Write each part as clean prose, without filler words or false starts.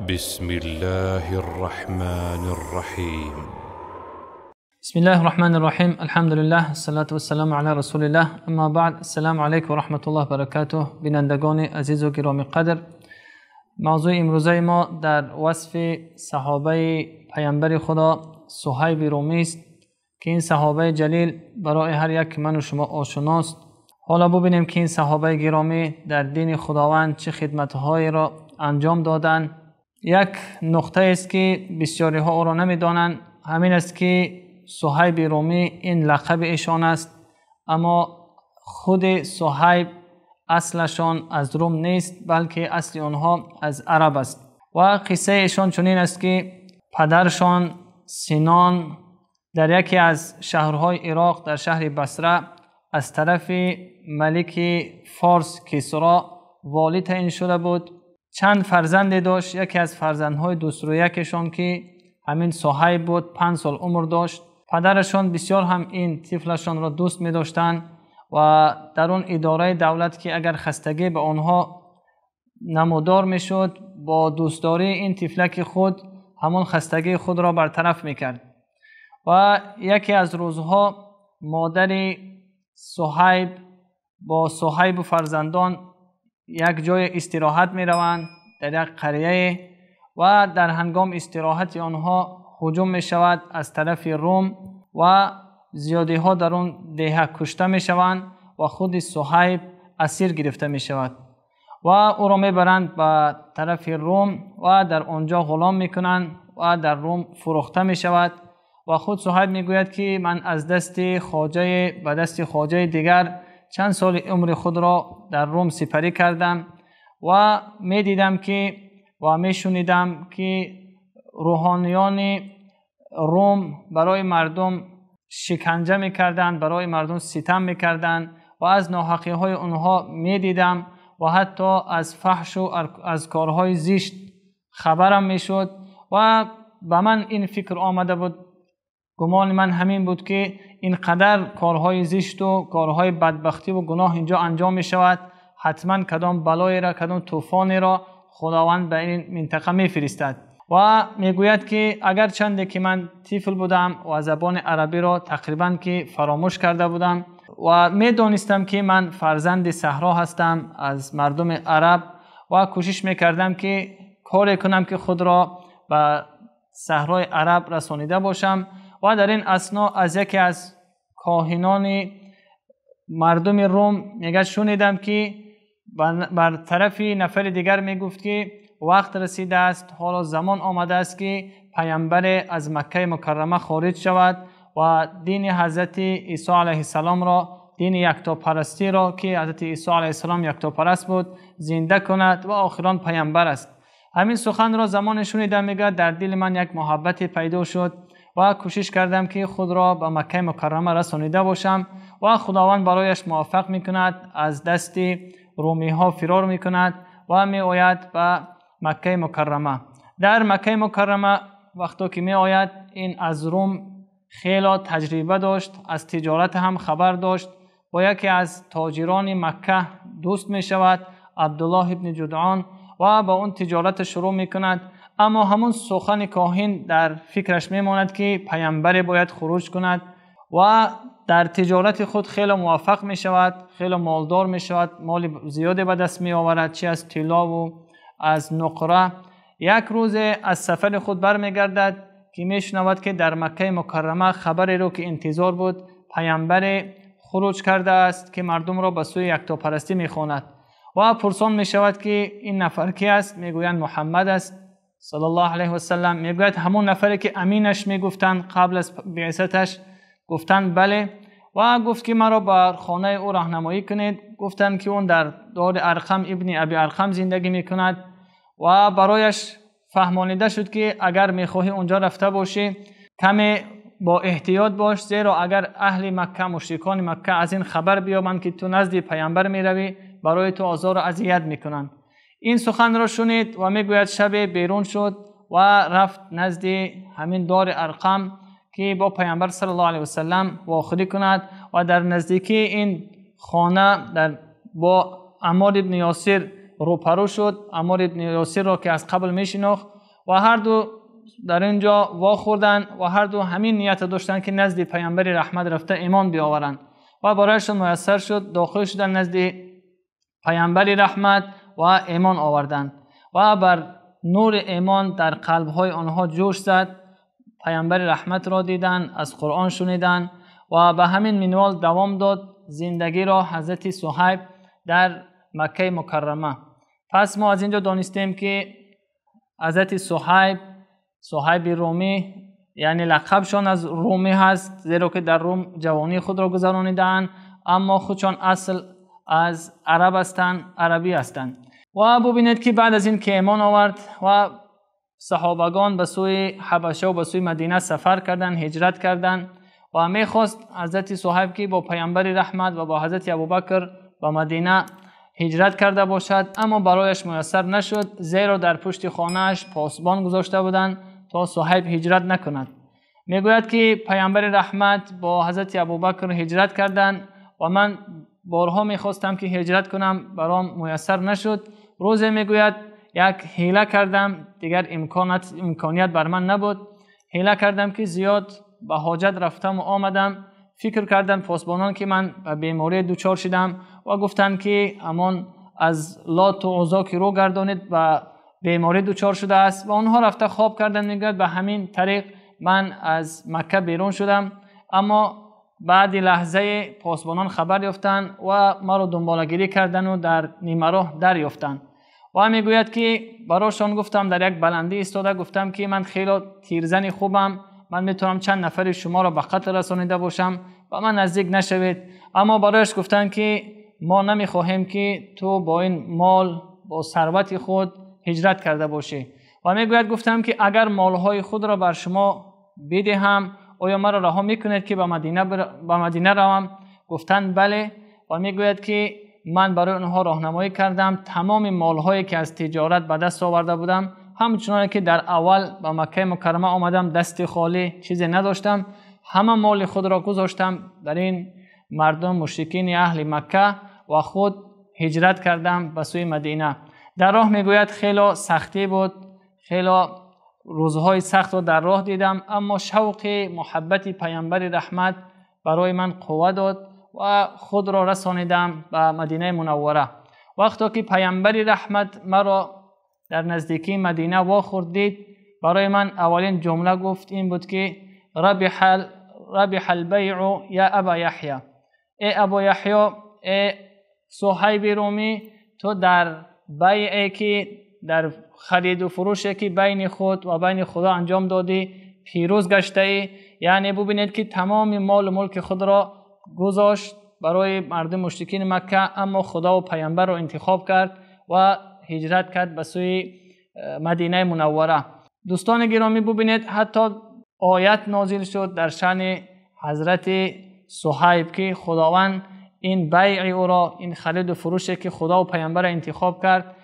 بسم الله الرحمن الرحیم. بسم الله الرحمن الرحیم. الحمد لله الصلاة والسلام علی رسول الله. اما بعد، السلام علیکم و رحمت الله برکاته. بینندگان عزیز و گرامی قدر، موضوع امروزه ما در وصف صحابه پیامبر خدا صهیب رومی است که این صحابه جلیل برای هر یک من و شما آشناست. حالا ببینیم که این صحابه گرامی در دین خداوند چه خدمت‌هایی را انجام دادند. یک نقطه است که بسیاری ها او را نمی‌دانند، همین است که صهیب رومی این لقب ایشان است، اما خود صهیب اصلشان از روم نیست، بلکه اصل آنها از عرب است. و قصه ایشان چنین است که پدرشان سینان در یکی از شهرهای عراق در شهر بصره از طرف ملک فارس کسری والی تعیین شده بود. چند فرزند داشت. یکی از فرزندهای دوست رو یکشان که همین صهیب بود 5 سال عمر داشت. پدرشان بسیار هم این طفلشان را دوست می داشتند و در اون اداره دولت که اگر خستگی به آنها نمودار می شد، با دوستداری این طفلک خود همون خستگی خود را برطرف می کرد. و یکی از روزها مادر صهیب با صهیب و فرزندان یک جای استراحت می روند در یک قریه و در هنگام استراحت آنها هجوم می شود از طرف روم و زیادی ها در اون دیه کشته می شوند و خود صهیب اسیر گرفته می شود و او را می برند به طرف روم و در آنجا غلام می کنند و در روم فروخته می شود و خود صهیب می گوید که من از دست خواجه به دست خواجه دیگر چند سال عمر خود را در روم سپری کردم و می دیدم که و می شنیدم که روحانیان روم برای مردم شکنجه می کردند، برای مردم ستم می کردند و از ناحقی های اونها می دیدم و حتی از فحش و از کارهای زشت خبرم می شد و به من این فکر آمده بود، گمان من همین بود که اینقدر کارهای زشت و کارهای بدبختی و گناه اینجا انجام می شود، حتما کدام بلایی را کدام طوفانی را خداوند به این منطقه می فرستد. و می گوید که اگر چنده که من طفل بودم و زبان عربی را تقریبا که فراموش کرده بودم و می دانستم که من فرزند صحرا هستم از مردم عرب و کوشش می کردم که کاری کنم که خود را به صحرای عرب رسانیده باشم و در این اثنا از یکی از کاهنان مردم روم میگه شنیدم که بر طرف نفر دیگر میگفت که وقت رسیده است، حالا زمان آمده است که پیامبر از مکه مکرمه خارج شود و دین حضرت عیسی علیه السلام را، دین یکتاپرستی را که حضرت عیسی علیه السلام یکتاپرست بود زنده کند و آخران پیامبر است. همین سخن را زمان شنیدم میگه در دل من یک محبت پیدا شد و کوشش کردم که خود را به مکه مکرمه رسانیده باشم و خداوند برایش موفق میکند، از دست رومی ها فرار میکند و می آید به مکه مکرمه. در مکه مکرمه وقتی که می آید این از روم خیلی تجربه داشت، از تجارت هم خبر داشت، با یکی از تاجران مکه دوست می شود، عبدالله ابن جدعان، و با اون تجارت شروع می کند. اما همون سخن کاهن در فکرش می ماند که پیامبر باید خروج کند و در تجارت خود خیلی موفق می شود، خیلی مالدار می شود، مال زیادی به دست می آورد، چه از طلا و از نقره. یک روز از سفر خود برمی گردد که می شنود که در مکه مکرمه خبری رو که انتظار بود پیامبر خروج کرده است که مردم را به سوی یکتاپرستی می خواند و پرسان می شود که این نفر کی است؟ می گویند محمد است صلی الله علیه و سلم. می گوید همون نفری که امینش می گفتند قبل از بعثتش. گفتند بله و گفت که مرا بر خانه او راهنمایی کنید. گفتند که اون در دار ارقم ابن ابی ارقم زندگی می کند و برایش فهمانیده شد که اگر می خواهی اونجا رفته باشی کمی با احتیاط باش، زیرا اگر اهل مکه مشرکان مکه از این خبر بیابند که تو نزد پیامبر می روی برای تو آزار و اذیت می کنند. این سخن را شنید و می گوید شب بیرون شد و رفت نزد همین دار ارقم که با پیامبر صلی الله علیه و سلم واخری کند و در نزدیکی این خانه با عمار ابن یاسر روپرو شد، عمار ابن یاسر را که از قبل میشناخت و هر دو در اینجا واخوردن و هر دو همین نیت داشتن که نزد پیامبر رحمت رفته ایمان بیاورند و برایشان میسر شد. داخل شدن نزد پیامبر رحمت و ایمان آوردند و بر نور ایمان در قلب‌های آنها جوش زد. پیامبر رحمت را دیدن، از قرآن شنیدن و به همین منوال دوام داد زندگی را حضرت صهیب در مکه مکرمه. پس ما از اینجا دانستیم که حضرت صهیب رومی، یعنی لقبشان از رومی هست زیرا که در روم جوانی خود را گذرانیدند، اما خودشان اصل از عرب هستند، عربی هستند. و ببینید که بعد از این که ایمان آورد و صحابگان به سوی حبشه و به سوی مدینه سفر کردند، هجرت کردند و میخواست حضرت صهیب که با پیامبر رحمت و با حضرت ابوبکر به مدینه هجرت کرده باشد، اما برایش میسر نشد زیرا در پشت خانه‌اش پاسبان گذاشته بودند تا صهیب هجرت نکند. میگوید که پیامبر رحمت با حضرت ابوبکر هجرت کردند و من بارها میخواستم که هجرت کنم، برام میسر نشد. روزی میگوید یک حیله کردم، دیگر امکانیت بر من نبود، حیله کردم که زیاد به حاجت رفتم و آمدم. فکر کردن پاسبانان که من به بیماری دچار شدم و گفتن که امان از لات و عزا که رو گردانید و بیماری دچار شده است و اونها رفته خواب کردن. میگوید به همین طریق من از مکه بیرون شدم، اما بعد لحظه پاسبانان خبر یافتند و ما رو دنبالگیری کردن و در نیمه راه دریافتند. و میگوید که براشان گفتم در یک بلندی ایستاده، گفتم که من خیلی تیرزن خوبم، من میتونم چند نفر شما را به قتل رسانیده باشم و من نزدیک نشوید. اما برایش گفتن که ما نمیخواهیم که تو با این مال با ثروت خود هجرت کرده باشی. و میگوید گفتم که اگر مالهای خود را بر شما بدهم آیا مرا رها میکنید که به مدینه روم؟ گفتن بله. و میگوید که من برای اونها راهنمایی کردم، تمام مالهایی که از تجارت به دست آورده بودم، همچنان که در اول به مکه مکرمه آمدم دست خالی چیزی نداشتم، همه مال خود را گذاشتم در این مردم مشرکین اهل مکه و خود هجرت کردم به سوی مدینه. در راه میگوید خیلی سختی بود، خیلی روزهای سخت رو در راه دیدم، اما شوق محبت پیامبر رحمت برای من قوت داد و خود را رسانیدم به مدینه منوره. وقتی که پیامبر رحمت مرا در نزدیکی مدینه واخورد دید، برای من اولین جمله گفت این بود که ربح البیع یا ابا یحیی، ای ابا یحیی، ای صهیب رومی، تو در بیعی که در خرید و فروشی که بین خود و بین خدا انجام دادی پیروز گشته ای. یعنی ببینید که تمام مال و ملک خود را گذاشت برای مردم مشرکین مکه، اما خدا و پیامبر را انتخاب کرد و هجرت کرد به سوی مدینه منوره. دوستان گرامی ببینید حتی آیت نازل شد در شأن حضرت صهیب که خداوند این بیع او را، این خرید و فروشی که خدا و پیامبر انتخاب کرد،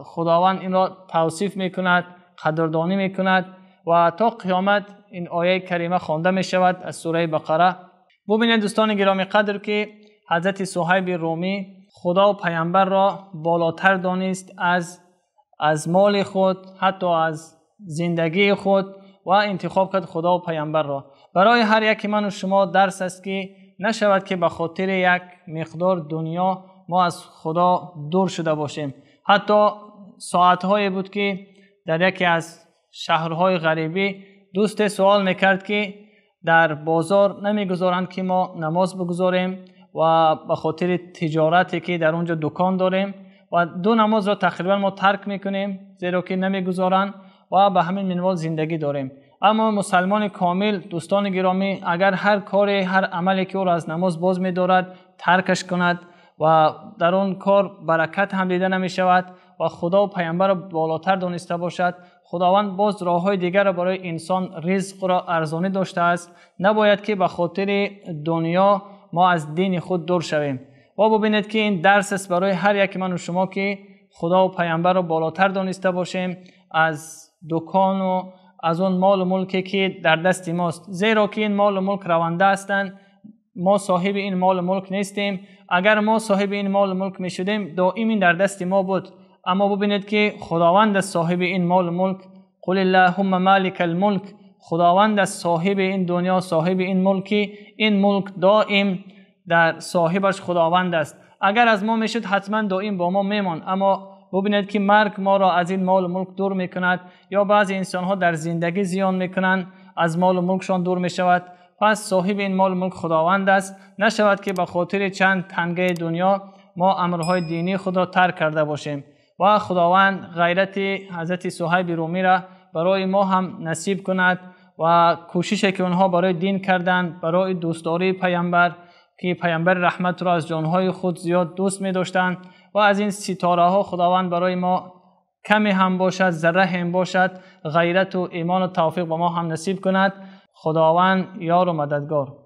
خداوند این را توصیف میکند، قدردانی میکند و تا قیامت این آیه کریمه خوانده می شود از سوره بقره. ببینید دوستان گرامی قدر که حضرت صهیب رومی خدا و پیامبر را بالاتر دانست از مال خود، حتی از زندگی خود، و انتخاب کرد خدا و پیامبر را. برای هر یک من و شما درس است که نشود که به خاطر یک مقدار دنیا ما از خدا دور شده باشیم. حتی ساعت‌هایی بود که در یکی از شهرهای غریبی دوست سوال میکرد که در بازار نمیگذارند که ما نماز بگذاریم و به خاطر تجارتی که در اونجا دکان داریم و 2 نماز را تقریبا ما ترک میکنیم زیرا که نمیگذارند و به همین منوال زندگی داریم. اما مسلمان کامل دوستان گرامی اگر هر کاری، هر عملی که او را از نماز باز می‌دارد ترکش کند و در اون کار برکت هم دیده نمی شود و خدا و پیامبر را بالاتر دانسته باشد، خداوند باز راه‌های دیگر را برای انسان رزق را ارزانی داشته است. نباید که به خاطر دنیا ما از دین خود دور شویم. و ببینید که این درس است برای هر یک من و شما که خدا و پیامبر را بالاتر دانسته باشیم از دکان و از اون مال و ملکی که در دست ماست، زیرا که این مال و ملک رونده هستند. ما صاحب این مال و ملک نیستیم. اگر ما صاحب این مال و ملک می شدیم دائم این در دست ما بود، اما ببینید که خداوند صاحب این مال و ملک، قل اللهم مالک الملک، خداوند صاحب این دنیا، صاحب این ملکی، این ملک دائم در صاحبش خداوند است. اگر از ما میشد حتما دائم با ما میمان، اما ببینید که مرگ ما را از این مال و ملک دور میکند، یا بعضی انسان ها در زندگی زیان میکنند، از مال و ملکشان دور میشود. پس صاحب این مال و ملک خداوند است. نشود که به خاطر چند تنگه دنیا ما امرهای دینی خود را ترک کرده باشیم و خداوند غیرت حضرت صهیب رومی را برای ما هم نصیب کند و کوششی که اونها برای دین کردند، برای دوستداری پیامبر، که پیامبر رحمت را از جانهای خود زیاد دوست می داشتند، و از این ستاره ها خداوند برای ما کمی هم باشد، ذره هم باشد، غیرت و ایمان و توفیق به ما هم نصیب کند. خداوند یار و مددگار.